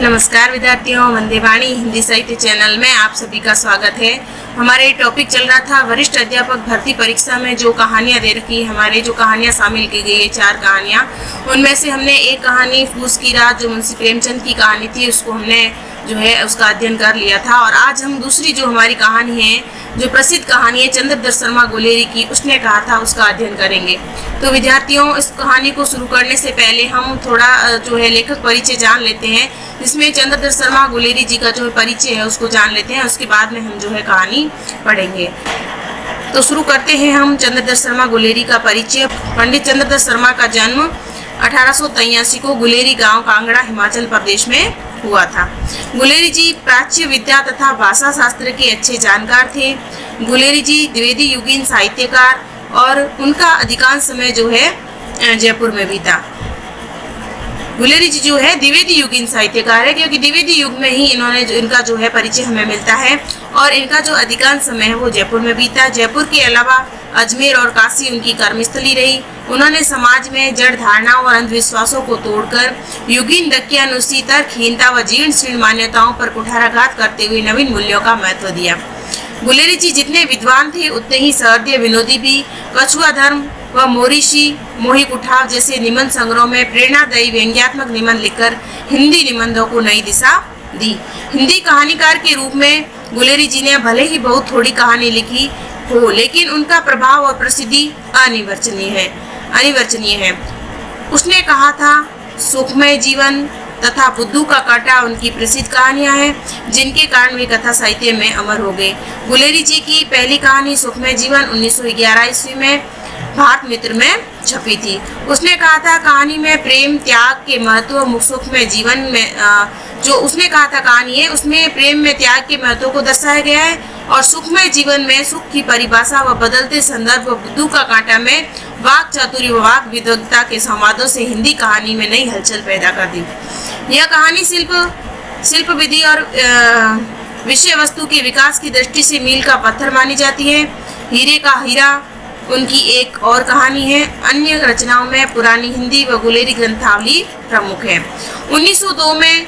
नमस्कार विद्यार्थियों, वंदे वाणी हिंदी साहित्य चैनल में आप सभी का स्वागत है। हमारे टॉपिक चल रहा था वरिष्ठ अध्यापक भर्ती परीक्षा में जो कहानियां दे रखी, हमारे जो कहानियां शामिल की गई है 4 कहानियां, उनमें से हमने एक कहानी फूस की रात जो मुंशी प्रेमचंद की कहानी थी उसको हमने जो है उसका अध्ययन कर लिया था। और आज हम दूसरी जो हमारी कहानी है, जो प्रसिद्ध कहानी है चंद्रदत्त शर्मा गुलेरी की, उसने कहा था उसका अध्ययन करेंगे। तो विद्यार्थियों, इस कहानी को शुरू करने से पहले हम थोड़ा जो है लेखक परिचय जान लेते हैं, जिसमें चंद्रदत्त शर्मा गुलेरी जी का जो परिचय है उसको जान लेते हैं। उसके बाद में हम जो है कहानी पढ़ेंगे। तो शुरू करते हैं हम चंद्रदत्त शर्मा गुलेरी का परिचय। पंडित चंद्रदत्त शर्मा का जन्म 1883 को गुलेरी गांव कांगड़ा हिमाचल प्रदेश में हुआ था। गुलेरी जी प्राच्य विद्या तथा भाषा शास्त्र के अच्छे जानकार थे। गुलेरी जी द्विवेदी युगीन साहित्यकार और उनका अधिकांश समय जो है जयपुर में बीता। गुलेरी जी जो है द्विवेदी युगीन साहित्यकार है, क्योंकि द्विवेदी युग में ही इनका जो है परिचय हमें मिलता है और इनका जो अधिकांश समय है वो जयपुर में बीता। जयपुर के अलावा अजमेर और काशी उनकी कर्मस्थली रही। उन्होंने समाज में जड़ धारणाओं और अंधविश्वासों को तोड़कर युगीन दक्यानुसी तर्कहीनता व जीर्ण शीर्ण मान्यताओं पर कुठाराघात करते हुए नवीन मूल्यों का महत्व दिया। गुलेरी जी जितने विद्वान थे उतने ही सहृदय विनोदी भी। कछुआ धर्म व मोरिशी मोही कुठाव जैसे निबंध संग्रह में प्रेरणादायी व्यंग्यात्मक निबंध लिखकर हिंदी निबंधों को नई दिशा दी। हिंदी कहानीकार के रूप में गुलेरी जी ने भले ही बहुत थोड़ी कहानी लिखी हो, लेकिन उनका प्रभाव और प्रसिद्धि अनिवर्चनीय है। उसने कहा था सुखमय जीवन तथा बुद्धू का कांटा उनकी प्रसिद्ध कहानियां हैं, जिनके कारण वे कथा साहित्य में अमर हो गए। गुलेरी जी की पहली कहानी सुखमय जीवन 1911 ईस्वी में भारत मित्र में छपी थी। उसने कहा था कहानी में प्रेम त्याग के महत्व, सुखमय जीवन में जो उसने कहा था कहानी है उसमें प्रेम में त्याग के महत्व को दर्शाया गया है और सुखमय जीवन में सुख की परिभाषा व बदलते संदर्भ व बुद्धू का कांटा में वाक चातुर्य व वाक विद्वत्ता के संवादों से हिंदी कहानी में नई हलचल पैदा कर दी। यह कहानी शिल्प विधि और विषय वस्तु के विकास की दृष्टि से मील का पत्थर मानी जाती है। हीरे का हीरा उनकी एक और कहानी है। अन्य रचनाओं में पुरानी हिंदी व गुलेरी ग्रंथावली प्रमुख है। 1902 में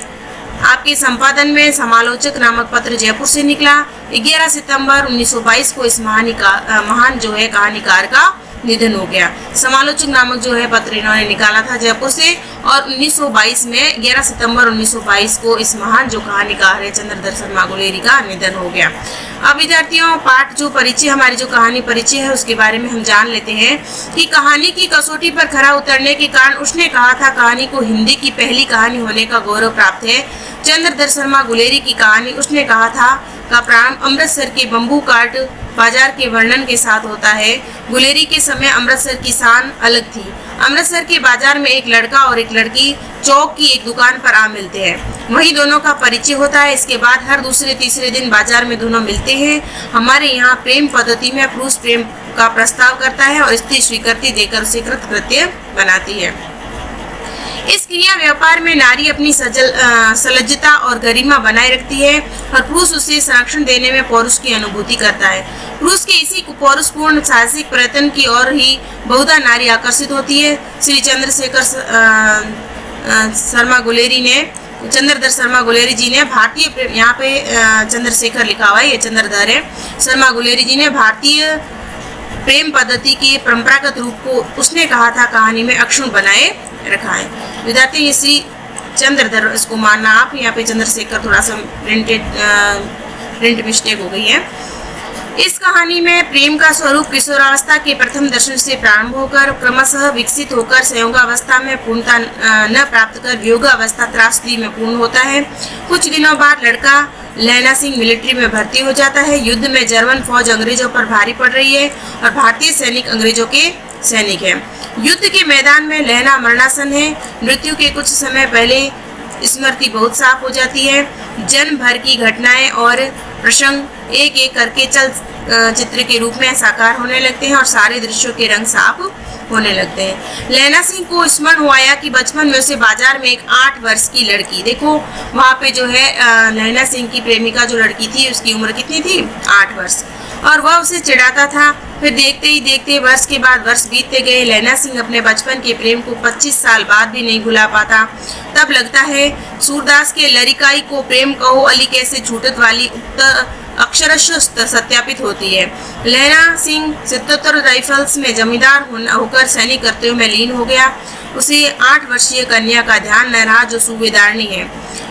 आपके संपादन में समालोचक नामक पत्र जयपुर से निकला। 11 सितंबर 1922 को इस महान जो है कहानीकार का निधन हो गया। समालोचक नामक जो है पत्र इन्होंने निकाला था जयपुर से और 1922 में 11 सितंबर 1922 को इस महान जो कहानीकार है चंद्रदत्त शर्मा गुलेरी का निधन हो गया। अब विद्यार्थियों, पाठ जो परिचय हमारी जो कहानी परिचय है उसके बारे में हम जान लेते हैं कि कहानी की कसौटी पर खरा उतरने के कारण उसने कहा था कहानी को हिंदी की पहली कहानी होने का गौरव प्राप्त है। चंद्रदत्त शर्मा गुलेरी की कहानी उसने कहा था का प्रारंभ अमृतसर के बम्बू काट बाजार के वर्णन के साथ होता है। गुलेरी के समय अमृतसर की शान अलग थी। अमृतसर के बाजार में एक लड़का और एक लड़की चौक की एक दुकान पर आ मिलते हैं, वहीं दोनों का परिचय होता है। इसके बाद हर दूसरे तीसरे दिन बाजार में दोनों मिलते हैं। हमारे यहाँ प्रेम पद्धति में पुरुष प्रेम का प्रस्ताव करता है और स्त्री स्वीकृति देकर उसे कृतकृत्य बनाती है। इस क्रिया व्यापार में नारी अपनी सलज्जता और गरिमा बनाए रखती है और पुरुष उसे संरक्षण देने में पौरुष की अनुभूति करता है। पुरुष के इसी पौरुषपूर्ण साहसिक प्रयत्न की ओर ही बहुधा नारी आकर्षित होती है। श्री चंद्रदत्त शर्मा गुलेरी जी ने भारतीय यहाँ पे चंद्रशेखर लिखा हुआ है, ये चंद्रधर है। शर्मा गुलेरी जी ने भारतीय प्रेम पद्धति के परंपरागत रूप को उसने कहा था कहानी में अक्षुण्ण बनाए रखा है। विद्यार्थी ये श्री चंद्रधर इसको मानना आप, यहाँ पे चंद्रशेखर थोड़ा सा प्रिंट मिस्टेक हो गई है। इस कहानी में प्रेम का स्वरूप किशोरावस्था के प्रथम दर्शन से प्रारंभ होकर क्रमशः विकसित होकर संयोगावस्था में पूर्णता न प्राप्त कर वियोगावस्था त्रासदी में पूर्ण होता है। कुछ दिनों बाद लड़का लहना सिंह मिलिट्री में भर्ती हो जाता है। युद्ध में जर्मन फौज अंग्रेजों पर भारी पड़ रही है और भारतीय सैनिक अंग्रेजों के सैनिक हैं। युद्ध के मैदान में लहना मरणासन है। मृत्यु के कुछ समय पहले स्मृति बहुत साफ हो जाती है। जन्म भर की घटनाएं और प्रसंग एक एक करके चल चित्र के रूप में साकार होने लगते हैं और सारे दृश्यों के रंग साफ होने लगते हैं। लहना सिंह को स्मरण हुआ कि बचपन में उसे बाजार में एक 8 वर्ष की लड़की, देखो वहाँ पे जो है लहना सिंह की प्रेमिका जो लड़की थी उसकी उम्र कितनी थी, 8 वर्ष, और वह उसे चिढ़ाता था। फिर देखते ही देखते वर्ष के बाद वर्ष बीतते गए। लैला सिंह अपने बचपन के प्रेम को 25 साल बाद भी नहीं भुला पाता। तब लगता है सूरदास के लड़िकाई को प्रेम कहो अली कैसे छूटत वाली उक्त अक्षरशः सत्यापित होती है। लैला सिंह 77 राइफल्स में जमींदार होकर सैनिक कर्तव्यों में लीन हो गया। उसे 8 वर्षीय कन्या का ध्यान न रहा जो सूबेदारनी है।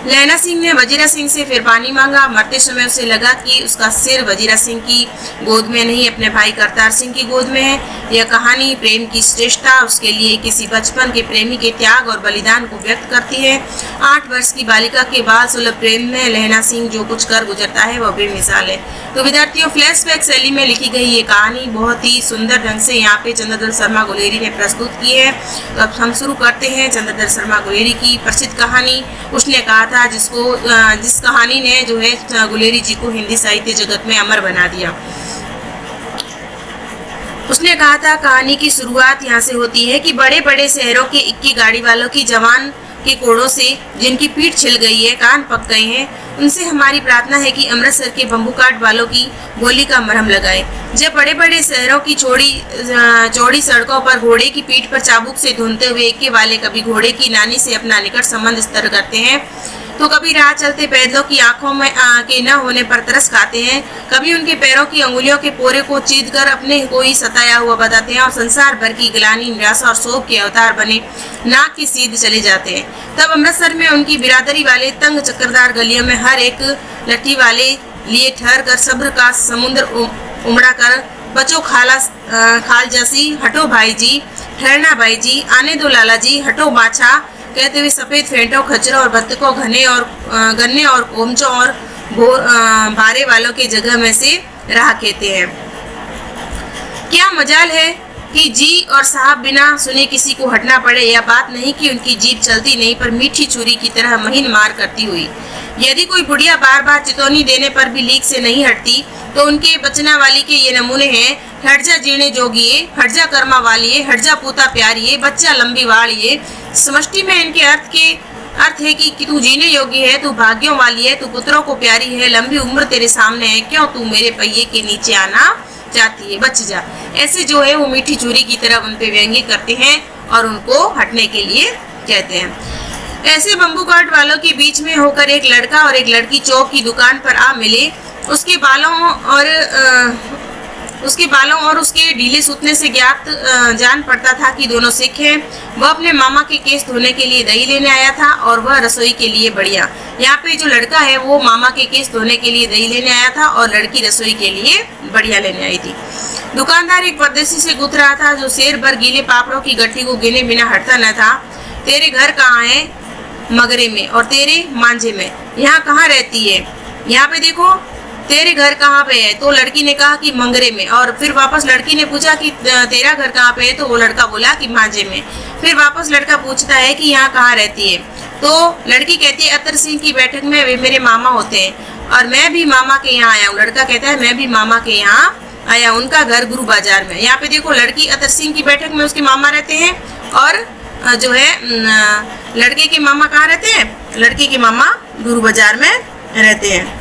लैला सिंह ने वजीरा सिंह से फिर पानी मांगा। मरते समय उसे लगा कि उसका सिर वजीरा सिंह की गोद में नहीं अपने भाई करतार सिंह की गोद में है। यह कहानी प्रेम की श्रेष्ठता उसके लिए किसी बचपन के प्रेमी के त्याग और बलिदान को व्यक्त करती है। 8 वर्ष की बालिका के बाल सुलभ प्रेम में लैला सिंह जो कुछ कर गुजरता है वह बेमिसाल है। तो विद्यार्थियों, फ्लैशबैक शैली में लिखी गई ये कहानी बहुत ही सुंदर ढंग से यहाँ पे चंद्रधर शर्मा गुलेरी ने प्रस्तुत की है। तो अब हम शुरू करते हैं चंद्रधर शर्मा गुलेरी की प्रसिद्ध कहानी उसने कहा था, जिस कहानी ने जो है गुलेरी जी को हिंदी साहित्य जगत में अमर बना दिया। उसने कहा था कहानी की शुरुआत यहाँ से होती है कि बड़े बड़े शहरों के इक्की गाड़ी वालों की जवान के कोड़ों से जिनकी पीठ छिल गई है, कान पक गए हैं, उनसे हमारी प्रार्थना है कि अमृतसर के बम्बू काट वालों की गोली का मरहम लगाए। जब बड़े बड़े शहरों की चौड़ी सड़कों पर घोड़े की पीठ पर चाबुक से धुनते हुए इक्के वाले कभी घोड़े की नानी से अपना निकट संबंध स्तर करते हैं, तो कभी राह चलते पैदलों की आंखों में के न होने पर तरस खाते हैं, कभी उनके पैरों की अंगुलियों के पोरे को चीद कर अपने को ही सताया हुआ बताते हैं और संसार भर की ग्लानि, निराशा और शोक के अवतार बने नाक की सीध चले जाते हैं। तब अमृतसर में उनकी बिरादरी वाले तंग चक्करदार गलियों में हर एक लट्ठी वाले लिए ठहर कर सब्र का समुद्र उमड़ा कर बचो खाल जैसी, हटो भाई जी, ठहरना भाई जी, आने दो लाला जी, हटो बाछा कहते हुए सफेद फेंटों, खच्चरों और बत्तकों, गन्ने और कोमचों और भारे वालों के जगह में से राह कहते हैं। क्या मजाल है कि जी और साहब बिना सुने किसी को हटना पड़े। यह बात नहीं कि उनकी जीभ चलती नहीं पर मीठी छुरी की तरह महीन मार करती हुई। यदि कोई बुढ़िया बार बार चितौनी देने पर भी लीक से नहीं हटती तो उनके बचना वाली के ये नमूने हैं। हट जा जीणे जोगिए, हट जा कर्मा वालिए, हट जा पूता प्यारिए, बच्चा लंबी वालिए। समष्टि में इनके अर्थ है कि तू जीने योग्य है, तू भाग्यों वाली है, तू पुत्रों को प्यारी है, लंबी उम्र तेरे सामने है, क्यों तू मेरे पहिए के नीचे आना चाहती है, बच जा। ऐसे जो है वो मीठी चूरी की तरह उन पे व्यंग्य करते हैं और उनको हटने के लिए कहते हैं। ऐसे बम्बू काट वालों के बीच में होकर एक लड़का और एक लड़की चौक की दुकान पर आ मिले। उसके बालों और उसके ढीले सूतने से जान पड़ता था कि दोनों सिख हैं। वह अपने मामा के केस धोने के लिए दही लेने आया था और वह रसोई के लिए बढ़िया। यहाँ पे जो लड़का है वो मामा के केस धोने के लिए दही लेने आया था और लड़की रसोई के लिए बढ़िया लेने आई थी। दुकानदार एक परदेसी से गुथ रहा था जो शेर भर गीले पापड़ों की गट्ठी को गिने बिना हटता न था। तेरे घर कहाँ है? मगरे में। और तेरे? मांझे में। यहाँ कहाँ रहती है? यहाँ पे देखो। तेरे घर कहाँ पे है? तो लड़की ने कहा कि मंगरे में। और फिर वापस लड़की ने पूछा कि तेरा घर कहाँ पे है? तो वो लड़का बोला कि मांझे में। फिर वापस लड़का पूछता है कि यहाँ कहाँ रहती है? तो लड़की कहती है अतर सिंह की बैठक में, वे मेरे मामा होते हैं और मैं भी मामा के यहाँ आया हूँ। लड़का कहता है मैं भी मामा के यहाँ आया, उनका घर गुरु बाजार में। यहाँ पे देखो, लड़की अतर सिंह की बैठक में उसके मामा रहते हैं और जो है लड़के के मामा कहाँ रहते हैं? लड़के के मामा गुरु बाजार में रहते हैं।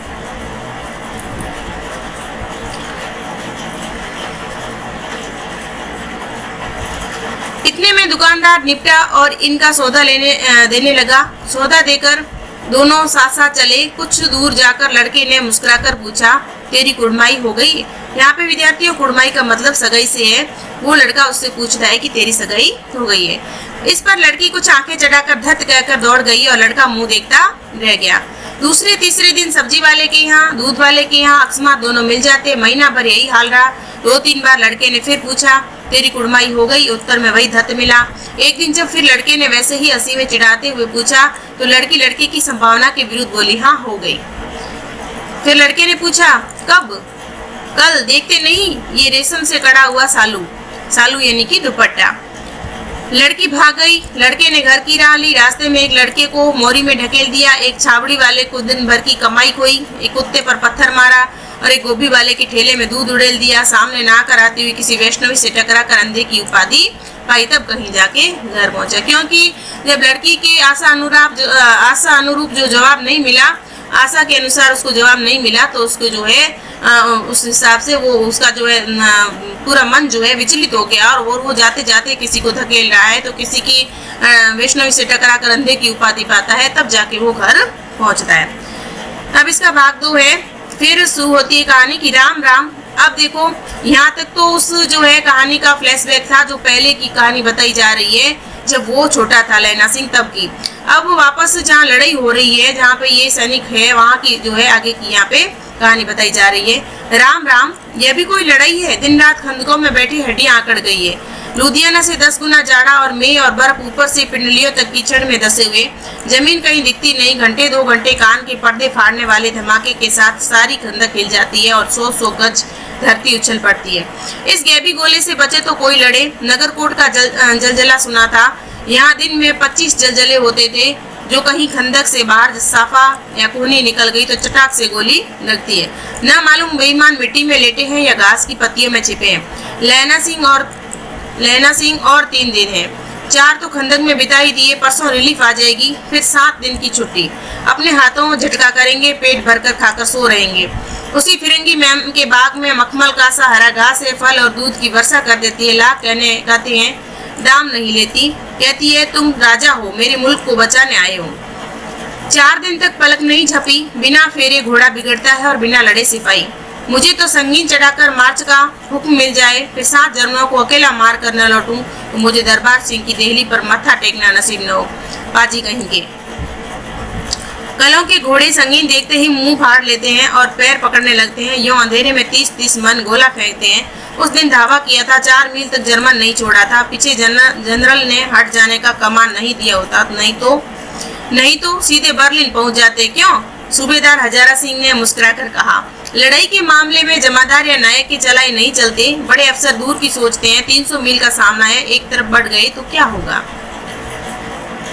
इतने में दुकानदार निपटा और इनका सौदा देने लगा। सौदा देकर दोनों साथ साथ चले। कुछ दूर जाकर लड़के ने मुस्कुराकर पूछा, तेरी कुड़माई हो गई? यहाँ पे विद्यार्थियों, कुड़माई का मतलब सगाई से है। वो लड़का उससे पूछता है कि तेरी सगाई हो गई है। इस पर लड़की कुछ आंखें चढ़ाकर धत कहकर दौड़ गई और लड़का मुंह देखता रह गया। दूसरे तीसरे दिन सब्जी वाले के यहाँ, दूध वाले के यहाँ अकस्मात दोनों मिल जाते। महीना भर यही हाल रहा। 2-3 बार लड़के ने फिर पूछा, तेरी कुड़माई हो गई? उत्तर में वही धत मिला। एक दिन जब फिर लड़के ने वैसे ही हंसी में चिढ़ाते हुए पूछा तो लड़की लड़के की संभावना के विरुद्ध बोली, हाँ हो गई। फिर लड़के ने पूछा, कब? कल। देखते नहीं ये रेशम से कड़ा हुआ सालू? सालू यानी कि दुपट्टा। लड़की भाग गई। लड़के ने घर की राह ली। रास्ते में एक लड़के को मोरी में ढकेल दिया। एक छाबड़ी वाले को दिन भर की कमाई खोई। एक कुत्ते पर पत्थर मारा और एक गोभी वाले के ठेले में दूध उड़ेल दिया। सामने ना कर आती हुई किसी वैष्णवी से टकरा कर अंधे की उपाधि पाई। तब कहीं जाके घर पहुंचा, क्योंकि जब लड़की के आशा अनुरूप जो जवाब नहीं मिला, आशा के अनुसार उसको जवाब नहीं मिला, तो उसको जो है उस हिसाब से वो उसका जो है पूरा मन जो है विचलित हो गया और वो जाते जाते किसी को धकेल रहा है तो किसी की वैष्णवी से टकरा कर अंधे की उपाधि पाता है, तब जाके वो घर पहुंचता है। अब इसका भाग 2 है। फिर शुरू होती है कहानी की राम राम। अब देखो यहाँ तक तो उस जो है कहानी का फ्लैशबैक था, जो पहले की कहानी बताई जा रही है जब वो छोटा था लैना सिंह तब की। अब वापस जहाँ लड़ाई हो रही है, जहाँ पे ये सैनिक है, वहाँ की जो है आगे की यहाँ पे कहानी बताई जा रही है। राम राम, यह भी कोई लड़ाई है? दिन रात खंदकों में बैठी हड्डियां आकड़ गई है। लुधियाना से 10 गुना जाड़ा और मई और बर्फ ऊपर से पिंडलियों तक कीचड़ में धसे हुए, जमीन कहीं दिखती नहीं। घंटे 2 घंटे कान के पर्दे फाड़ने वाले धमाके के साथ सारी खंदक हिल जाती है और 100 गज धरती उछल पड़ती है। इस गैबी गोले से बचे तो कोई लड़े। नगरकोट का जलजला सुना था। यहाँ दिन में 25 जलजले होते थे। जो कहीं खंदक से बाहर साफा या कोहनी निकल गई तो चटाक से गोली लगती है। न मालूम बेईमान मिट्टी में लेटे हैं या घास की पत्तियों में छिपे हैं। लैना सिंह और 3 दिन है। 4 तो खंदक में बिता ही दिए, परसों रिलीफ आ जाएगी, फिर 7 दिन की छुट्टी। अपने हाथों झटका करेंगे, पेट भरकर खाकर सो रहेंगे। उसी फिरंगी मैम के बाग में मखमल का सा हरा घास है, फल और दूध की वर्षा कर देती है। लाख कहते हैं, दाम नहीं लेती। कहती है तुम राजा हो, मेरे मुल्क को बचाने आए हो। 4 दिन तक पलक नहीं झपी। बिना फेरे घोड़ा बिगड़ता है और बिना लड़े सिपाही। मुझे तो संगीन चढ़ाकर मार्च का हुक्म मिल जाए, फिर 7 जर्मनों को अकेला मार कर न लौटूं तो मुझे दरबार सिंह की देहली पर मत्था टेकना नसीब न हो। पाजी कहेंगे। कलों के घोड़े संगीन देखते ही मुंह फाड़ लेते हैं और पैर पकड़ने लगते हैं। यूं अंधेरे में 30-30 मन गोला फेंकते हैं। उस दिन धावा किया था, 4 मील तक जर्मन नहीं छोड़ा था। पीछे जनरल ने हट जाने का कमान नहीं दिया होता, नहीं तो सीधे बर्लिन पहुंच जाते। क्यों? सूबेदार हजारा सिंह ने मुस्कुराकर कहा। लड़ाई के मामले में जमादार या नायक की चलाई नहीं चलते। बड़े अफसर दूर की सोचते हैं। 300 मील का सामना है, एक तरफ बढ़ गए तो क्या होगा?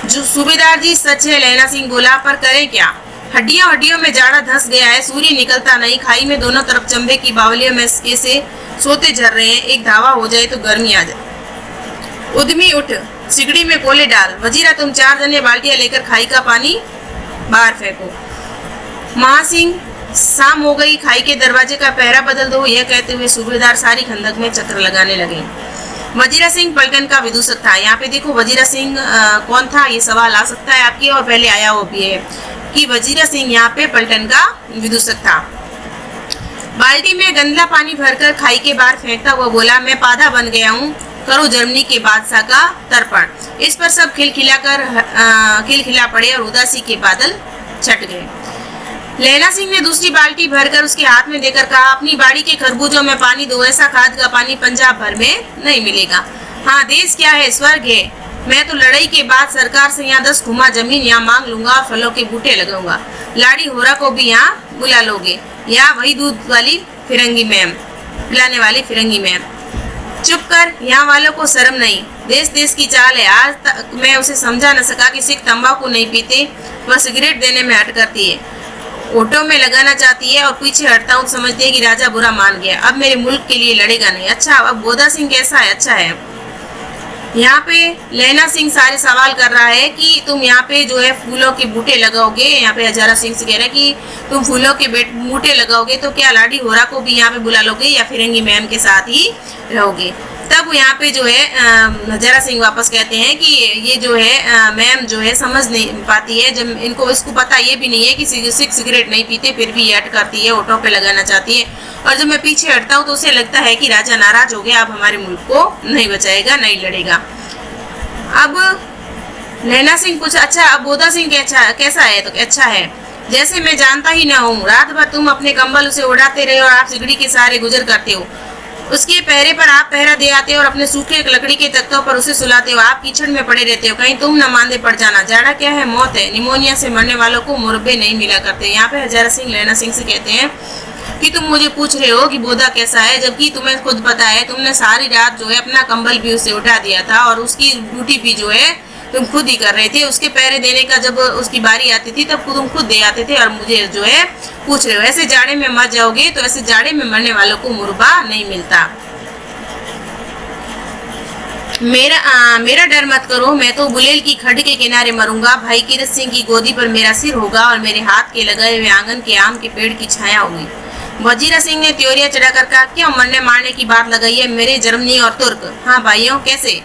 जो सूबेदार जी सच है, लैना सिंह बोला, पर करे क्या? हड्डियों में जाड़ा धंस गया है। सूर्य निकलता नहीं। खाई में दोनों तरफ चंबे की बावलियों में से सोते झर रहे हैं। एक धावा हो जाए तो गर्मी आ जाए। उद्यमी उठ, सिगड़ी में कोले डाल। वजीरा तुम 4 जने बाल्टियां लेकर खाई का पानी बाहर फेंको। महासिंह, शाम हो गई, खाई के दरवाजे का पहरा बदल दो। यह कहते हुए सूबेदार सारी खंदक में चक्कर लगाने लगे। वजीरा सिंह पलटन का विदूषक था। यहाँ पे देखो वजीरा सिंह कौन था, ये सवाल आ सकता है आपके, और पहले आया वो भी है कि वजीरा सिंह यहाँ पे पलटन का विदूषक था। बाल्टी में गंदला पानी भरकर खाई के बाहर फेंकता हुआ बोला, मैं पाधा बन गया हूँ, करो जर्मनी के बादशाह का तर्पण। इस पर सब खिलखिला पड़े और उदासी के बादल छट गए। लैला सिंह ने दूसरी बाल्टी भरकर उसके हाथ में देकर कहा, अपनी बाड़ी के खरबूजों में पानी दो, ऐसा खाद का पानी पंजाब भर में नहीं मिलेगा। हाँ, देश क्या है, स्वर्ग है। मैं तो लड़ाई के बाद सरकार से यहाँ 10 खुमा जमीन यहाँ मांग लूंगा और फलों के बूटे लगाऊंगा। लाड़ी होरा को भी यहाँ बुला लोगे, या वही दूध वाली फिरंगी मैम, पिलाने वाली फिरंगी मैम। चुप कर, यहाँ वालों को शर्म नहीं। देश देश की चाल है। आज तक मैं उसे समझा न सका कि सिर्फ तंबाकू नहीं पीते, वह सिगरेट देने में हट करती है, ऑटो में लगाना चाहती है और पीछे हटता हूँ, समझती है कि राजा बुरा मान गया, अब मेरे मुल्क के लिए लड़ेगा नहीं। अच्छा, अब बोधा सिंह कैसा है? अच्छा है। यहाँ पे लैला सिंह सारे सवाल कर रहा है कि तुम यहाँ पे जो है फूलों के बूटे लगाओगे। यहाँ पे हजारा सिंह से कह रहा है कि तुम फूलों के बूटे लगाओगे तो क्या लाडी होरा को भी यहाँ पे बुला लोगे या फिरंगी मैम के साथ ही रहोगे? तब यहाँ पे जो है हजारा सिंह वापस कहते हैं कि ये जो है मैम जो है समझ नहीं पाती है, जब इसको पता ये भी नहीं है कि सिगरेट नहीं पीते, फिर भी ये हट करती है, ऑटो पे लगाना चाहती है। और जब मैं पीछे हटता हूँ तो उसे लगता है कि राजा नाराज हो गया, अब हमारे मुल्क को नहीं बचाएगा, नहीं लड़ेगा। अब लैला सिंह पूछा, अच्छा अब बोधा सिंह कैसा है? तो अच्छा है, जैसे मैं जानता ही ना हूँ। रात भर तुम अपने कंबल उसे उड़ाते रहे और आप सिगड़ी के सहारे गुजर करते हो, उसके पहरे पर आप पहरा दे आते हो और अपने सूखे लकड़ी के तख्तों पर उसे सुलाते हो। आप कीचड़ में पड़े रहते हो, कहीं तुम न मांदे पड़ जाना। जाड़ा क्या है, मौत है। निमोनिया से मरने वालों को मुरब्बे नहीं मिला करते। यहाँ पे हजारा सिंह लैला सिंह से कहते हैं कि तुम मुझे पूछ रहे हो कि बोधा कैसा है, जबकि तुम्हें खुद पता है तुमने सारी रात जो है अपना कंबल भी उसे उठा दिया था और उसकी ड्यूटी भी जो है तुम खुद ही कर रहे थे। उसके पहरे देने का जब उसकी बारी आती थी तब तुम खुद दे आते थे और मुझे जो है पूछ रहे हो। ऐसे जाड़े में मर जाओगे तो ऐसे जाड़े में मरने वालों को मुरब्बा नहीं मिलता। मेरा डर मत करो, मैं तो बुलेल की खड्ड के किनारे मरूंगा। भाई कीरत सिंह की गोदी पर मेरा सिर होगा और मेरे हाथ के लगाए हुए आंगन के आम के पेड़ की छाया होगी। वजीरा सिंह ने त्योरिया चढ़ाकर कहा, क्यों मरने मारने की बात लगाई है मेरे जर्मनी और तुर्क? हाँ भाइयों, कैसे?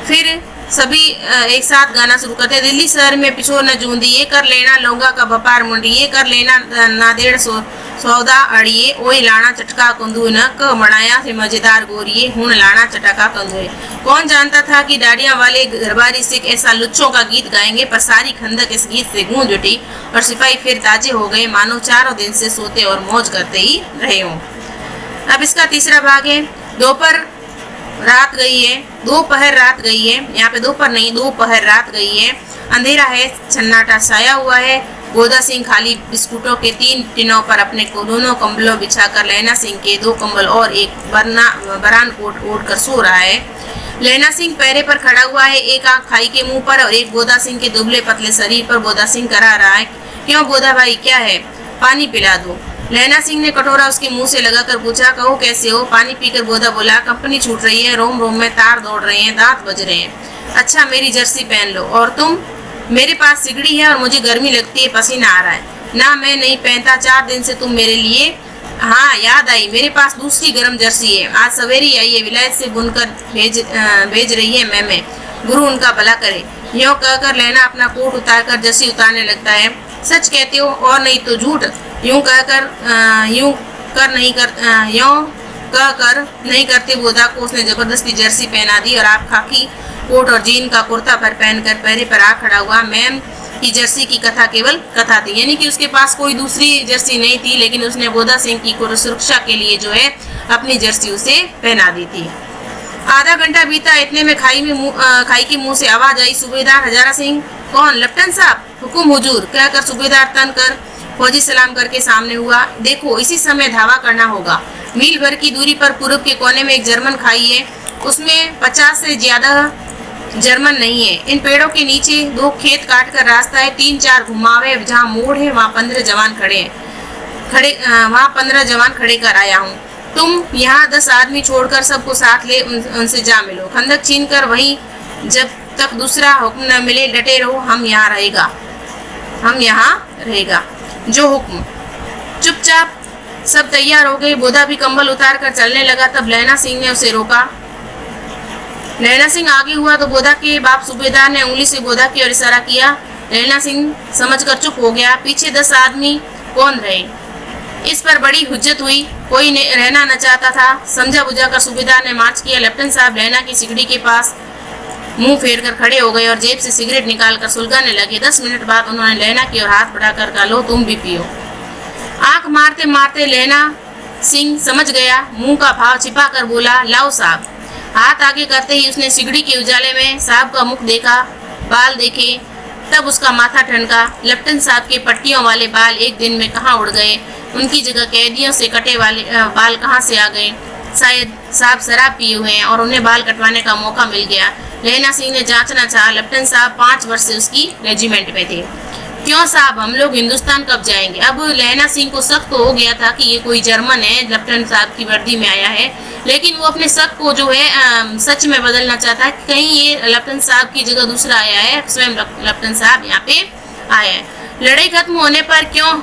फिर सभी एक साथ गाना शुरू करते। दिल्ली शहर में पिछोर न जूंदी, ये कर लेना लौंगा का व्यापार मुंडी, ये कर लेना नादेड़ सौदा अड़िए, ओए लाना चटका कंदू न क मनाया से मजेदार गोरिए, हुन लाना चटका कंदुए। कौन जानता था कि डाडियां वाले घरबारी सिख ऐसा लुच्चों का गीत गाएंगे, पर सारी खंदक इस गीत से गूंज उठी और सिपाही फिर ताजे हो गए, मानो चारों दिन से सोते और मौज करते ही रहे हों। अब इसका तीसरा भाग है। दोपहर रात गई है, दोपहर रात गई है, यहाँ पे दोपहर नहीं, दोपहर रात गई है, अंधेरा है, सन्नाटा छाया हुआ है। गोदा सिंह खाली बिस्कुटों के 3 टिनों पर अपने दोनों कंबलों बिछाकर लैना सिंह के 2 कंबल और एक बरान कोट ओढ़ कर सो रहा है। लैना सिंह पैरे पर खड़ा हुआ है, एक आंख खाई के मुंह पर और एक गोदा सिंह के दुबले पतले शरीर पर। गोदा सिंह करा रहा है, क्यों गोदा भाई, क्या है? पानी पिला दो। लैना सिंह ने कटोरा उसके मुंह से लगाकर पूछा, कहो कैसे हो? पानी पीकर गोदा बोला, कंपनी छूट रही है, रोम रोम में तार दौड़ रहे हैं, दांत बज रहे हैं। अच्छा मेरी जर्सी पहन लो। और तुम? मेरे पास सिगड़ी है और मुझे गर्मी लगती है, पसीना आ रहा है। ना मैं नहीं पहनता, 4 दिन से तुम मेरे लिए। हाँ याद आई, मेरे पास दूसरी गर्म जर्सी है, आज सवेरे आई है, विलायत से बुनकर भेज रही है मैं गुरु उनका भला करे। यूँ कहकर लैना अपना कोट उतारकर जर्सी उतारने लगता है। सच कहते हो और नहीं तो झूठ? यूँ कहकर नहीं करते गोदा को उसने जबरदस्ती जर्सी पहना दी और आप खाकी कोट और जीन का कुर्ता पर पहनकर पैरे पर आ खड़ा हुआ। मैम की जर्सी की कथा केवल कथा थी, यानी कि उसके पास कोई दूसरी जर्सी नहीं थी, लेकिन उसने गोदा सिंह की सुरक्षा के लिए जो है अपनी जर्सी उसे पहना दी थी। आधा घंटा बीता, इतने में खाई के मुंह से आवाज आई, सूबेदार हजारा सिंह। कौन? लेफ्टिनेंट साहब। हुकुम हुजूर, कहकर सूबेदार तन कर फौजी सलाम करके सामने हुआ। देखो इसी समय धावा करना होगा। मील भर की दूरी पर पूर्व के कोने में एक जर्मन खाई है, उसमें 50 से ज्यादा जर्मन नहीं है। इन पेड़ों के नीचे 2 खेत काट कर रास्ता है, 3-4 घुमावे, जहाँ मोड़ है वहाँ 15 जवान वहाँ 15 जवान खड़े कर आया हूँ। तुम यहाँ 10 आदमी छोड़कर सबको साथ ले उनसे जा मिलो। खंदक छीन कर वहीं जब तक दूसरा हुक्म न मिले डटे रहो। हम यहाँ रहेगा जो हुक्म। चुपचाप सब तैयार हो गए। बोधा भी कंबल उतार कर चलने लगा, तब लैना सिंह ने उसे रोका। लैना सिंह आगे हुआ तो बोधा के बाप सूबेदार ने उंगली से बोधा की ओर इशारा किया। लैना सिंह समझकर चुप हो गया। पीछे 10 आदमी कौन रहे, इस पर बड़ी हुज्जत हुई। कोई रहना न चाहता था। समझा बुझा कर सूबेदार ने मार्च किया। लेफ्टिनेंट साहब लैना की सिगड़ी के पास मुंह फेर कर खड़े हो गए और जेब से सिगरेट निकाल कर सुलगाने लगे। 10 मिनट बाद उन्होंने लैना की ओर हाथ बढ़ाकर कहा, लो तुम भी पियो। आंख मारते मारते लैना सिंह समझ गया। मुंह का भाव छिपा कर बोला, लाओ साहब। हाथ आगे करते ही उसने सिगड़ी के उजाले में साहब का मुख देखा, बाल देखे, तब उसका माथा ठनका। लेफ्टिनेंट साहब के पट्टियों वाले बाल एक दिन में कहाँ उड़ गए? उनकी जगह कैदियों से कटे वाले बाल कहाँ से आ गए? शायद साहब शराब पिए हुए हैं और उन्हें बाल कटवाने का मौका मिल गया। लैना सिंह ने जांचना चाहा। लेफ्टिनेंट साहब 5 वर्ष से उसकी रेजिमेंट में थे। क्यों साहब, हम लोग हिंदुस्तान कब जाएंगे? अब लैना सिंह को शक तो हो गया था कि ये कोई जर्मन है, लेफ्टिनेंट साहब की वर्दी में आया है, लेकिन वो अपने शक को जो है सच में बदलना चाहता है। कहीं ये लेफ्टिनेंट साहब की जगह दूसरा आया है, स्वयं लेफ्टिनेंट साहब यहाँ पे आया है। लड़ाई खत्म होने पर क्यों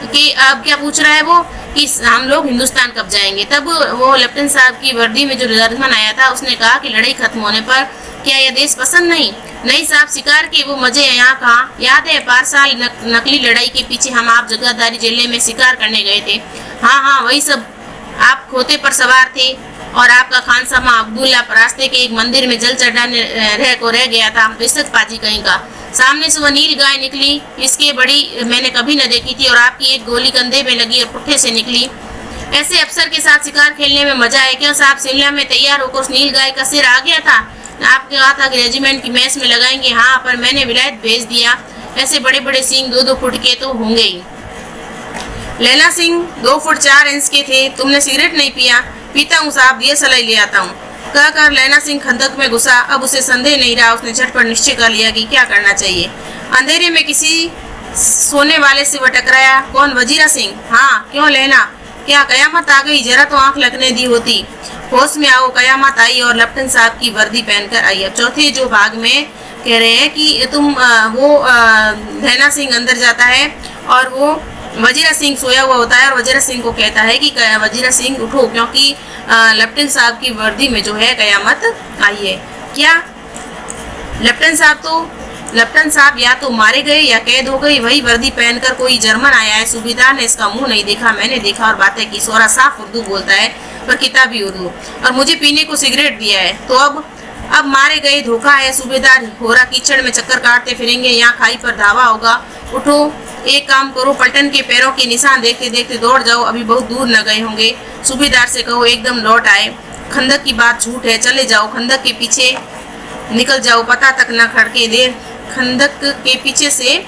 कि अब क्या पूछ रहा है वो कि हम लोग हिंदुस्तान कब जाएंगे? तब वो लेफ्टिनेंट साहब की वर्दी में जो जर्मन आया था उसने कहा कि लड़ाई खत्म होने पर क्या यह देश पसंद नहीं? नहीं साहब, शिकार के वो मजे यहाँ कहाँ? याद है 5 साल नकली लड़ाई के पीछे हम आप जगादारी जिले में शिकार करने गए थे। हाँ वही सब। आप खोते पर सवार थे और आपका खानसामा अब्दुल्ला रास्ते के एक मंदिर में जल चढ़ाने रह गया था। बेशक पाजी कहीं का। सामने से वह नील गाय निकली, इसके बड़ी मैंने कभी न देखी थी, और आपकी एक गोली कंधे में लगी और पुट्ठे से निकली। ऐसे अफसर के साथ शिकार खेलने में मजा है क्यों साहब? शिमला में तैयार होकर उस नील गाय का सिर आ गया था। आपने कहा था कि रेजिमेंट की मैच में लगाएंगे। हाँ, पर मैंने विलायत भेज दिया। ऐसे बड़े बड़े सींग 2-2 फुट के तो होंगे ही। लैला सिंह 2 फुट 4 इंच के थे। तुमने सिगरेट नहीं पिया? पीता हूँ साहब, ये सलाई ले आता हूँ, कहकर लैला सिंह खंदक में घुसा। अब उसे संदेह नहीं रहा। उसने झटपट निश्चय कर लिया कि क्या करना चाहिए। अंधेरे में किसी सोने वाले से वह टकराया। कौन? वजीरा सिंह। हाँ, क्यों लैला, क्या कयामत आ गई? जरा तो आंख लगने दी होती। होश में आओ, कयामत आई और लेफ्टिनेंट साहब की वर्दी पहनकर आई। अब चौथे जो भाग में कह रहे हैं कि तुम लैला सिंह अंदर जाता है और वो वजीरा सिंह सोया हुआ होता है और वजीरा सिंह को कहता है कि वजीरा सिंह उठो, क्योंकि लेफ्टिनेंट साहब की वर्दी में जो है कयामत आई है। क्या लेफ्टिनेंट साहब या तो मारे गए या कैद हो गई। वही वर्दी पहनकर कोई जर्मन आया है। सूबेदार ने इसका मुंह नहीं देखा, मैंने देखा और बातें की। सोहरा साफ उर्दू बोलता है पर किताबी उर्दू, और मुझे पीने को सिगरेट दिया है। तो अब मारे गए, धोखा है। सूबेदार होरा कीचड़ में चक्कर काटते फिरेंगे, यहाँ खाई पर धावा होगा। उठो, एक काम करो, पलटन के पैरों के निशान देखते देखते दौड़ जाओ, अभी बहुत दूर न गए होंगे। सूबेदार से कहो एकदम लौट आए। खंदक की बात झूठ है, चले जाओ, खंदक के पीछे निकल जाओ, पता तक न खड़के देर, खंदक के पीछे से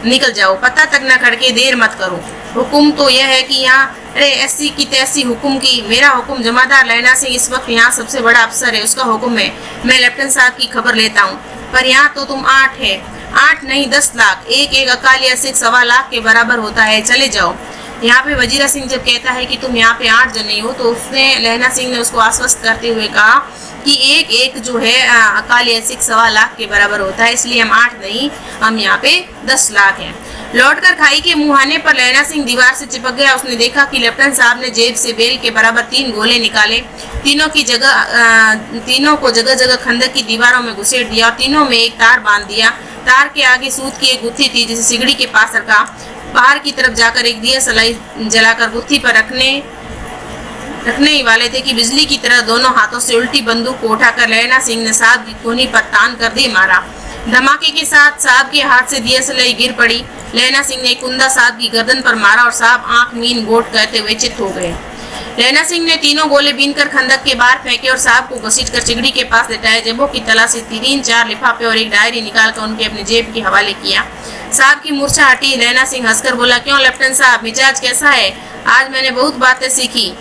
निकल जाओ, पता तक न खड़के देर मत करो। हुक्म तो यह है कि यहाँ, अरे ऐसी की तैसी हुक्म की। मेरा हुक्म, जमादार लैना सिंह इस वक्त यहाँ सबसे बड़ा अफसर है, उसका हुक्म है। मैं लेफ्टिनेंट साहब की खबर लेता हूँ। पर यहाँ तो तुम 8 है, 8 नहीं 10 लाख, एक अकाली सिख 1.25 लाख के बराबर होता है, चले जाओ। यहाँ पे वजीरा सिंह जब कहता है कि तुम यहाँ पे 8 जने हो, तो उसने लहना सिंह ने उसको आश्वस्त करते हुए कहा कि एक जो है अकाली सिख 1.25 लाख के बराबर होता है, इसलिए हम 8 नहीं, हम यहाँ पे 10 लाख हैं। लौटकर खाई के मुहाने पर लहना सिंह दीवार से चिपक गया। उसने देखा कि लेफ्टिनेंट साहब ने जेब से बेल के बराबर 3 गोले निकाले। तीनों को जगह जगह खंदक की दीवारों में घुसेड़ दिया और तीनों में एक तार बांध दिया। तार के आगे सूत की एक गुत्थी थी, जिसे सिगड़ी के पास रखा। बाहर की तरफ जाकर एक दिया सलाई जलाकर गुत्थी पर रखने ही वाले थे कि बिजली की तरह दोनों हाथों से उल्टी बंदूक को उठाकर लहना सिंह ने साहब की कोहनी पर तान कर दे मारा। धमाके के साथ साहब के हाथ से दिया सलाई गिर पड़ी। लहना सिंह ने कुंदा साहब की गर्दन पर मारा और साहब आंख मीन गोट कहते हुए चित हो गए। लहना सिंह ने तीनों गोले बीनकर खंदक के बाहर फेंके और साहब को घसीटकर चिगड़ी के पास लेटाया। जेबों की तलाशी 3-4 लिफाफे और एक डायरी निकालकर उनके अपनी जेब के हवाले किया। साहब की मूर्छा हटी। लहना सिंह हंसकर बोला, क्यों लेफ्टिनेंट साहब, मिजाज कैसा है? आज मैंने बहुत बातें सीखी।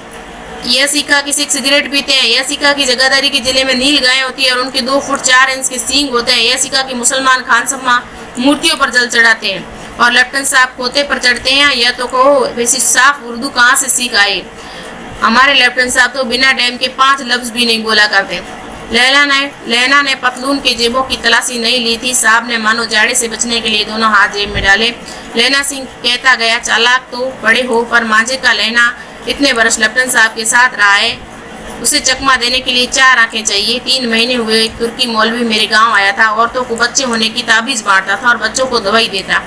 यह सीखा कि सिख सिगरेट पीते हैं, यह सीखा कि जगादारी के जिले में नील गायें होती है और उनके 2 फुट 4 इंच के सींग होते हैं, यह सीखा कि मुसलमान खानसमा मूर्तियों पर जल चढ़ाते हैं और लेफ्टिनेंट साहब खोते पर चढ़ते हैं। यह तो कहो वैसी साफ उर्दू कहाँ से सीख आए? हमारे लेफ्टिनेंट साहब तो बिना डैम के 5 लफ्ज भी नहीं बोला करते। लहना ने पतलून के जेबों की तलाशी नहीं ली थी। साहब ने मानो जाड़े से बचने के लिए दोनों हाथ जेब में डाले। लहना सिंह कहता गया, चालाक तो बड़े हो, पर मांझे का लहना इतने बरस लेफ्टिनेंट साहब के साथ रहा है, उसे चकमा देने के लिए 4 आंखें चाहिए। 3 महीने हुए एक तुर्की मौलवी मेरे गांव आया था। औरतों को बच्चे होने की ताबीज बांटता था और बच्चों को दवाई देता।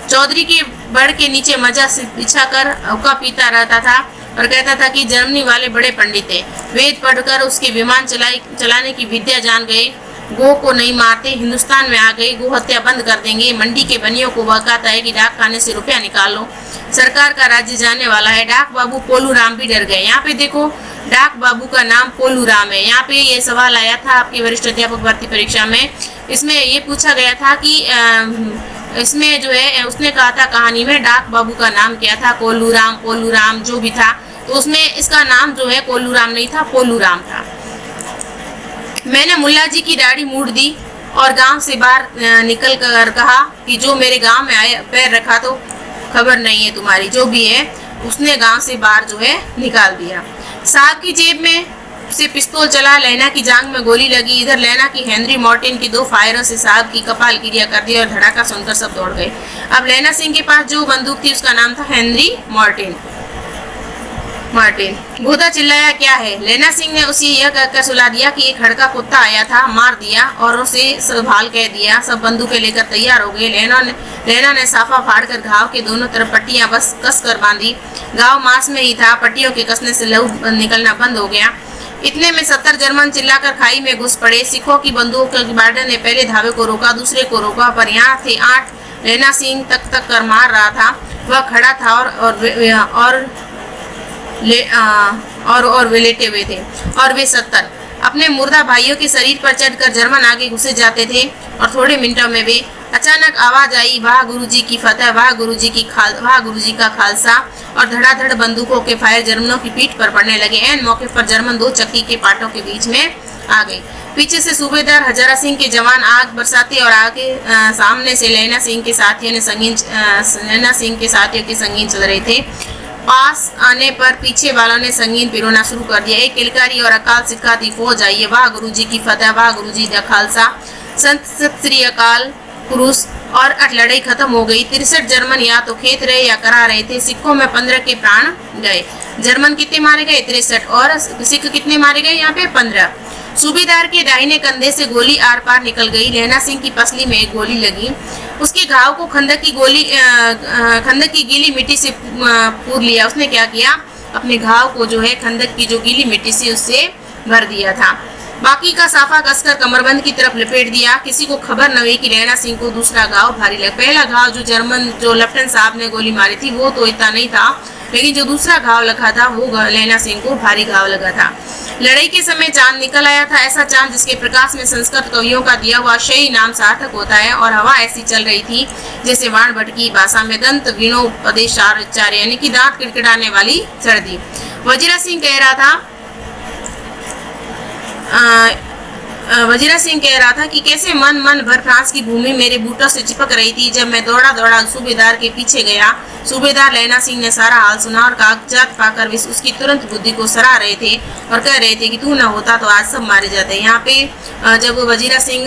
चौधरी के बड़ के नीचे मजा से बिछा कर हुक्का पीता रहता था और कहता था कि जर्मनी वाले बड़े पंडित थे, वेद पढ़कर उसके विमान चलाने की विद्या जान गए। गो को नहीं मारते, हिंदुस्तान में आ गए, गो हत्या बंद कर देंगे। मंडी के बनियों को वह कहता है कि डाक खाने से रुपया निकाल लो, सरकार का राज्य जाने वाला है। डाक बाबू पोलू राम भी डर गए। यहाँ पे देखो, डाक बाबू का नाम पोलू राम है। यहाँ पे ये सवाल आया था आपकी वरिष्ठ अध्यापक भर्ती परीक्षा में। इसमें ये पूछा गया था कि इसमें जो है उसने कहा था कहानी में डाक बाबू का नाम क्या था, पोलू राम जो भी था, तो उसमें इसका नाम जो है कोल्लू राम नहीं था, पोलू राम था। मैंने मुल्ला जी की दाढ़ी मूड़ दी और गांव से बाहर निकल कर कहा कि जो मेरे गांव में आए पैर रखा तो खबर नहीं है तुम्हारी, जो भी है। उसने गांव से बाहर जो है निकाल दिया। साहब की जेब में से पिस्तौल चला, लहना की जांग में गोली लगी। इधर लहना की हेनरी मार्टिन की 2 फायरों से साहब की कपाल क्रिया कर दी और धड़ाका सुनकर सब दौड़ गए। अब लहना सिंह के पास जो बंदूक थी उसका नाम था हेनरी मार्टिन। भूता चिल्लाया, क्या है? लहना सिंह ने उसे यह कहकर सुला दिया कि एक हड़का कुत्ता आया था, मार दिया और उसे संभाल कह दिया। सब बंदूकें लेकर तैयार हो गए। लहना ने साफा फाड़कर घाव के दोनों तरफ पट्टियां बस कस कर बांधी। घाव मांस में ही था, पट्टियों के कसने से लहू निकलना बंद हो गया। इतने में 70 जर्मन चिल्लाकर खाई में घुस पड़े। सिखों की बंदूक के बार्डर ने पहले धावे को रोका, दूसरे को रोका, पर यहाँ थे 8। लहना सिंह तक कर मार रहा था। वह खड़ा था और वे लेटे हुए थे और वे 70 अपने मुर्दा भाइयों के शरीर पर चढ़कर जर्मन आगे घुसे जाते थे। और थोड़े मिनटों में वे अचानक आवाज आई, वाह गुरुजी की फतह, वाह गुरुजी का खालसा। और धड़ाधड़ बंदूकों के फायर जर्मनों की पीठ पर पड़ने लगे। ऐन मौके पर जर्मन 2 चक्की के पाटों के बीच में आ गए। पीछे से सूबेदार हजारा सिंह के जवान आग बरसाते और आगे सामने से लहना सिंह के साथियों के संगीन चल रहे थे। पास आने पर पीछे वालों ने संगीन पिरोना शुरू कर दिया। एक किलकारी और अकाल सिखाती फौज आई है, वाह गुरुजी की फतह, वाह गुरुजी दा खालसा। संत सत श्री अकाल। क्रूस और लड़ाई खत्म हो गई। 63 जर्मन या तो खेत रहे या करा रहे थे। सिखों में 15 के प्राण गए। जर्मन कितने मारे गए? 63 और सिख कितने मारे गए यहाँ पे? 15। सूबेदार के दाहिने कंधे से गोली आर पार निकल गई। लहना सिंह की पसली में एक गोली लगी। उसके घाव को खंदक की गीली मिट्टी से पूर लिया। उसने क्या किया? अपने घाव को जो है खंदक की जो गीली मिट्टी से उससे भर दिया था। बाकी का साफा कसकर कमरबंद की तरफ लपेट दिया। किसी को खबर न हुई कि लहना सिंह को दूसरा घाव भारी लगा। पहला घाव जो लेफ्टिनेंट साहब ने गोली मारी थी वो तो इतना नहीं था, लेकिन जो दूसरा घाव लगा था वो लहना सिंह को भारी घाव लगा था। लड़ाई के समय चांद निकल आया था, ऐसा चांद जिसके प्रकाश में संस्कृत कवियों का दिया हुआ शयी नाम सार्थक होता है। और हवा ऐसी चल रही थी जैसे वाण भट्ट की भाषा में दंत विनोपदेशाचार्य यानी कि दांत किड़किड़ाने वाली सर्दी। वजीरा सिंह कह रहा था कि कैसे मन भर फ्रांस की भूमि मेरे बूटों से चिपक रही थी। जब मैं दौड़ा दौड़ा सूबेदार के पीछे गया, सूबेदार लहना सिंह ने सारा हाल सुना और कागजात पाकर उसकी तुरंत बुद्धि को सराह रहे थे और कह रहे थे कि तू न होता तो आज सब मारे जाते। यहाँ पे जब वजीरा सिंह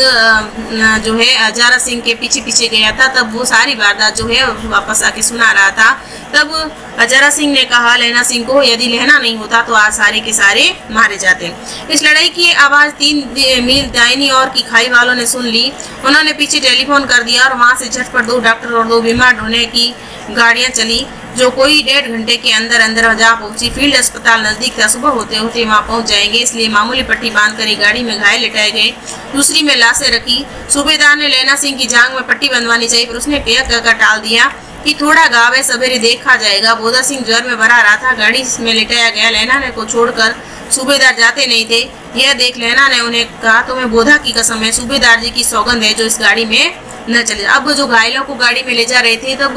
जो है हजारा सिंह के पीछे गया था, तब वो सारी वारदात जो है वापस आके सुना रहा था। तब हजारा सिंह ने कहा लहना सिंह को, यदि लहना नहीं होता तो आज सारे के सारे मारे जाते। इस लड़ाई की आवाज 3 मील दाहिनी ओर की खाई वालों ने सुन ली। उन्होंने पीछे टेलीफोन कर दिया और वहां से झटपट 2 डॉक्टर और 2 बीमार ढूंढने की गाड़ियां चली, जो कोई 1.5 घंटे के अंदर जा पहुंची। फील्ड अस्पताल नजदीक था, सुबह होते होते वहां पहुंच जाएंगे, इसलिए मामूली पट्टी बांधकर एक गाड़ी में घायल लिटाए गए, दूसरी में लाशें रखी। सूबेदार ने लहना सिंह की जांग में पट्टी बंधवानी चाहिए, पर उसने कहकर टाल दिया कि थोड़ा घाव है, सवेरे देखा जाएगा। बोधा सिंह ज्वर में भरा रहा था, गाड़ी में लिटाया गया। लहना ने को छोड़कर सूबेदार जाते नहीं थे। यह देख लहना ने उन्हें कहा, तो मैं बोधा की कसम है, सूबेदार जी की सौगंध है, जो इस गाड़ी में न चले। अब जो घायलों को गाड़ी में ले जा रहे थे, तब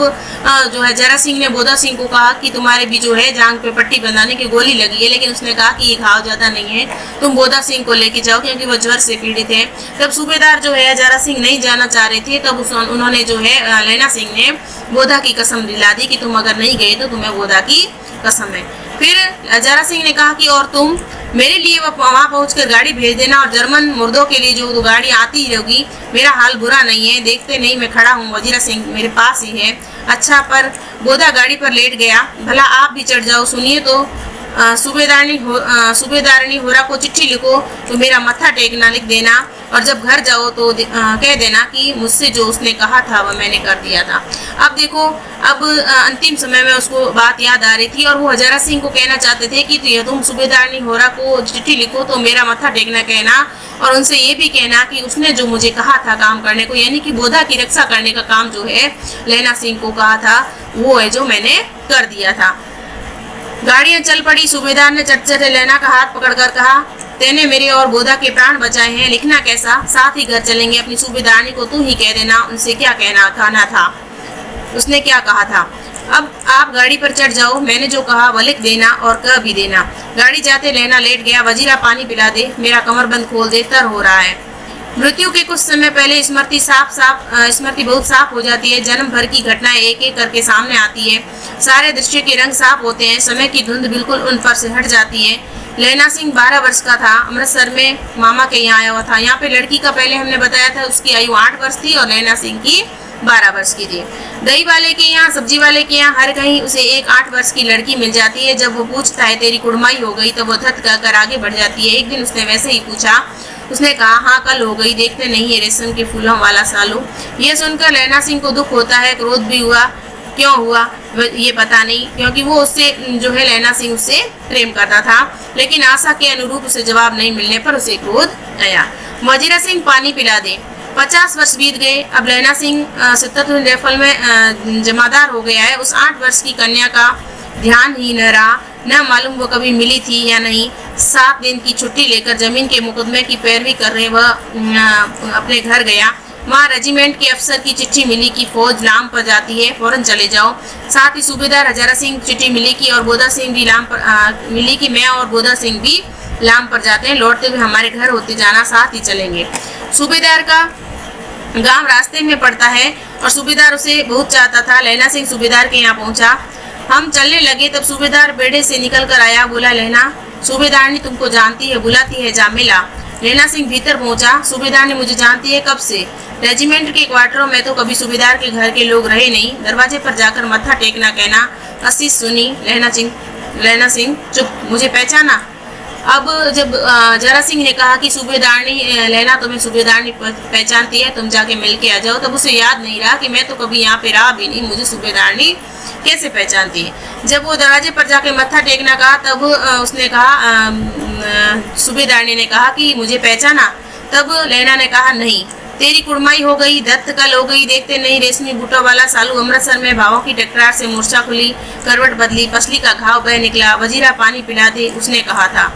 जो है हजारा सिंह ने बोधा सिंह को कहा कि तुम्हारे भी जो है जांग पे पट्टी बंधाने की गोली लगी है, लेकिन उसने कहा कि ये घाव ज्यादा नहीं है, तुम बोधा सिंह को लेके जाओ, क्योंकि वो ज्वर से पीड़ित है। तब सूबेदार जो है हजारा सिंह नहीं जाना चाह रहे थे, तब उन्होंने जो है लहना सिंह ने बोधा की कसम दिला दी कि तुम अगर नहीं गए तो तुम्हें बोधा की कसम है। फिर हजारा सिंह ने कहा कि और तुम मेरे लिए वहां पहुंचकर गाड़ी भेज देना, और जर्मन मुर्दों के लिए जो गाड़ी आती रहेगी, मेरा हाल बुरा नहीं है, देखते नहीं मैं खड़ा हूँ, वजीरा सिंह मेरे पास ही है। अच्छा, पर बोधा गाड़ी पर लेट गया, भला आप भी चढ़ जाओ, सुनिए तो सूबेदारनी होरा को चिट्ठी लिखो, तो मेरा मत्था टेकना लिख देना, और जब घर जाओ तो कह देना कि मुझसे जो उसने कहा था वह मैंने कर दिया था। अब देखो, अब अंतिम समय में उसको बात याद आ रही थी, और वो हजारा सिंह को कहना चाहते थे कि तुम सूबेदारनी होरा को चिट्ठी लिखो तो मेरा मत्था टेकना कहना, और उनसे ये भी कहना कि उसने जो मुझे कहा था काम करने को, यानी कि बोधा की रक्षा करने का काम जो है लहना सिंह को कहा था, वो है जो मैंने कर दिया था। गाड़ियां चल पड़ी। सूबेदार ने चटचटे लहना का हाथ पकड़कर कहा, तेने मेरे और बोधा के प्राण बचाए हैं, लिखना कैसा? साथ ही घर चलेंगे, अपनी सूबेदारनी को तू ही कह देना उनसे क्या कहना था, उसने क्या कहा था। अब आप गाड़ी पर चढ़ जाओ, मैंने जो कहा वह लिख देना और कह भी देना। गाड़ी जाते लहना लेट गया। वजीरा पानी पिला दे, मेरा कमरबंद खोल दे, तर हो रहा है। मृत्यु के कुछ समय पहले स्मृति बहुत साफ हो जाती है। जन्म भर की घटनाएं एक एक करके सामने आती है। सारे दृश्य के रंग साफ होते हैं। समय की धुंध बिल्कुल उन पर से हट जाती है। लहना सिंह 12 वर्ष का था, अमृतसर में मामा के यहाँ आया हुआ था। यहाँ पे लड़की का पहले हमने बताया था उसकी आयु 8 वर्ष थी और लहना सिंह की 12 वर्ष की थी। दही वाले के यहाँ, सब्जी वाले के यहाँ, हर कहीं उसे एक 8 वर्ष की लड़की मिल जाती है। जब वो पूछता है तेरी कुड़माई हो गई, तो वो थत कर आगे बढ़ जाती है। एक दिन उसने वैसे ही पूछा, उसने कहा हाँ कल हो गई, देखते नहीं है रेशम के फूलों वाला सालू। ये सुनकर लहना सिंह को दुख होता है, क्रोध भी हुआ। क्यों हुआ ये पता नहीं, क्योंकि वो उससे जो है लहना सिंह उससे प्रेम करता था, लेकिन आशा के अनुरूप उसे जवाब नहीं मिलने पर उसे क्रोध आया। वजीरा सिंह पानी पिला दे। 50 वर्ष बीत गए। अब लहना सिंह 77 राइफल में जमादार हो गया है। उस 8 वर्ष की कन्या का ध्यान ही न रहा, न मालूम वो कभी मिली थी या नहीं। 7 दिन की छुट्टी लेकर जमीन के मुकदमे की पैरवी कर रहे वह अपने घर गया। वहाँ रेजिमेंट के अफसर की चिट्ठी मिली कि फौज लाम पर जाती है, फौरन चले जाओ। साथ ही सूबेदार हजारा सिंह चिट्ठी मिली कि और बोधा सिंह भी लाम पर मिली कि मैं और बोधा सिंह भी लाम पर जाते हैं, लौटते हुए हमारे घर होते जाना, साथ ही चलेंगे। सूबेदार का गांव रास्ते में पड़ता है और सूबेदार उसे बहुत चाहता था। लहना सिंह सूबेदार के यहाँ पहुंचा। हम चलने लगे तब सूबेदार बेड़े से निकल कर आया। बोला, लहना सूबेदारनी तुमको जानती है, बुलाती है, जा मिला। लैला सिंह भीतर पहुंचा। सूबेदार ने मुझे जानती है कब से? रेजिमेंट के क्वार्टरों में तो कभी सूबेदार के घर के लोग रहे नहीं। दरवाजे पर जाकर मत्था टेकना कहना। असीस सुनी। लैला सिंह चुप। मुझे पहचाना? अब जब जरा सिंह ने कहा कि सूबेदारनी लैला तुम्हें सूबेदारनी पहचानती है, तुम जाके मिल के आ जाओ, तब उसे याद नहीं रहा कि मैं तो कभी यहाँ पे रहा भी नहीं, मुझे सूबेदारनी कैसे पहचानती है। जब वो दरवाजे पर जाके मत्था टेकना कहा तब उसने कहा, सूबेदारनी ने कहा कि मुझे पहचाना? तब लैला ने कहा नहीं। तेरी कुड़माई हो गई, दत्त कल हो गई, देखते नहीं रेशमी बूटों वाला सालू अमृतसर में भावों की टकरार से मूर्छा खुली, करवट बदली, पसली का घाव बह निकला, वजीरा पानी पिला दे, उसने कहा था।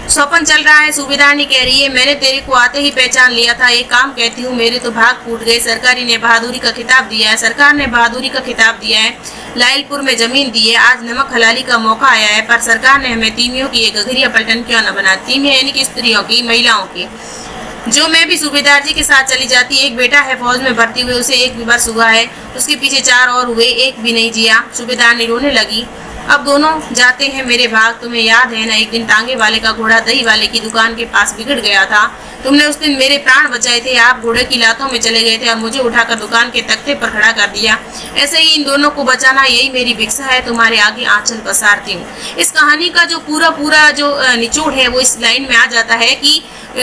सौपन चल रहा है, सूबेदारनी कह रही है, मैंने तेरे को आते ही पहचान लिया था। एक काम कहती हूँ, मेरे तो भाग फूट गए। सरकार ने बहादुरी का खिताब दिया है, लाइलपुर में जमीन दी है। आज नमक हलाली का मौका आया है, पर सरकार ने हमें तीमियों की एक गघरिया पलटन क्यों न बना। तीमिया यानी कि स्त्रियों की, महिलाओं की। जो मैं भी सूबेदार जी के साथ चली जाती। एक बेटा है फौज में भर्ती हुए, उसे एक भी वर्ष हुआ है, उसके पीछे 4 और हुए, एक भी नहीं जिया। सूबेदारनी रोने लगी। अब दोनों जाते हैं मेरे भाग। तुम्हें याद है ना, एक दिन टांगे वाले का घोड़ा दही वाले की दुकान के पास बिगड़ गया था। तुमने उस दिन मेरे प्राण बचाए थे। आप घोड़े की लातों में चले गए थे और मुझे उठाकर दुकान के तख्ते पर खड़ा कर दिया। ऐसे ही इन दोनों को बचाना, यही मेरी भिक्षा है। तुम्हारे आगे आंचल पसारती हूँ। इस कहानी का जो पूरा जो निचोड़ है वो इस लाइन में आ जाता है कि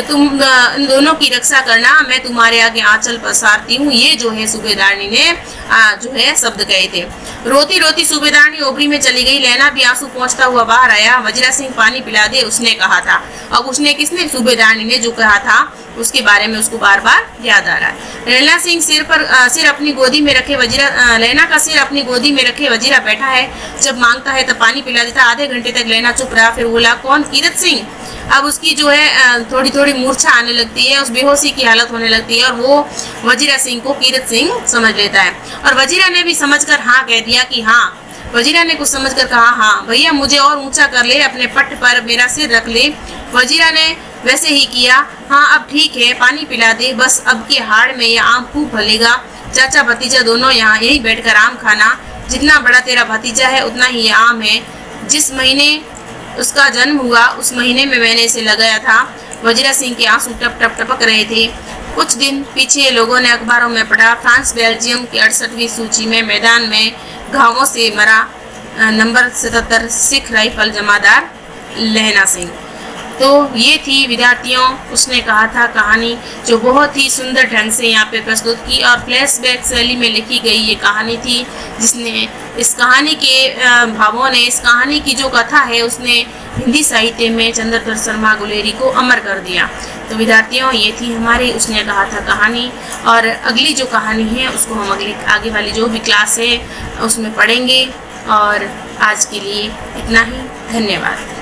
तुम इन दोनों की रक्षा करना, मैं तुम्हारे आगे आंचल पसारती हूँ। ये जो है सूबेदारनी ने जो है शब्द कहे थे। रोती रोती सूबेदारनी ओबरी में चली गई। लैला भी आंसू पहुंचता हुआ बाहर आया। वजीरा सिंह पानी पिला दे, उसने कहा था। अब उसने किसने? सूबेदारनी ने जो कहा था उसके बारे में उसको बार बार याद आ रहा है। लैला सिंह सिर अपनी गोदी में रखे वजीरा, लैला का सिर अपनी गोदी में रखे वजीरा बैठा है। जब मांगता है तब पानी पिला देता। आधे घंटे तक लैला चुप रहा, फिर बोला, कौन? कीरत सिंह। अब उसकी जो है थोड़ी थोड़ी मूर्छा आने लगती है, उस बेहोशी की हालत होने लगती है और वो वजीरा सिंह को कीरत सिंह समझ लेता है। और वजीरा ने भी समझकर हाँ कह दिया कि हाँ। वजीरा ने कुछ समझकर कहा, हाँ भैया मुझे और ऊंचा कर ले, अपने पट पर मेरा सिर रख ले। वजीरा ने वैसे ही किया। हाँ अब ठीक है, पानी पिला दे, बस अब के हाड़ में यह आम खूब फलेगा। चाचा भतीजा दोनों यहाँ यहीं बैठकर आम खाना। जितना बड़ा तेरा भतीजा है उतना ही ये आम है। जिस महीने उसका जन्म हुआ उस महीने में मैंने इसे लगाया था। वजीरा सिंह के आंसू टप टप टपक रहे थे। कुछ दिन पीछे लोगों ने अखबारों में पढ़ा, फ्रांस बेल्जियम की 68वीं सूची में मैदान में घावों से मरा नंबर 77 सिख राइफल जमादार लैला सिंह। तो ये थी विद्यार्थियों, उसने कहा था कहानी, जो बहुत ही सुंदर ढंग से यहाँ पे प्रस्तुत की और फ्लैशबैक शैली में लिखी गई ये कहानी थी, जिसने इस कहानी के भावों ने, इस कहानी की जो कथा है उसने हिंदी साहित्य में चंद्रधर शर्मा गुलेरी को अमर कर दिया। तो विद्यार्थियों ये थी हमारी उसने कहा था कहानी, और अगली जो कहानी है उसको हम आगे वाली जो भी क्लास है उसमें पढ़ेंगे। और आज के लिए इतना ही, धन्यवाद।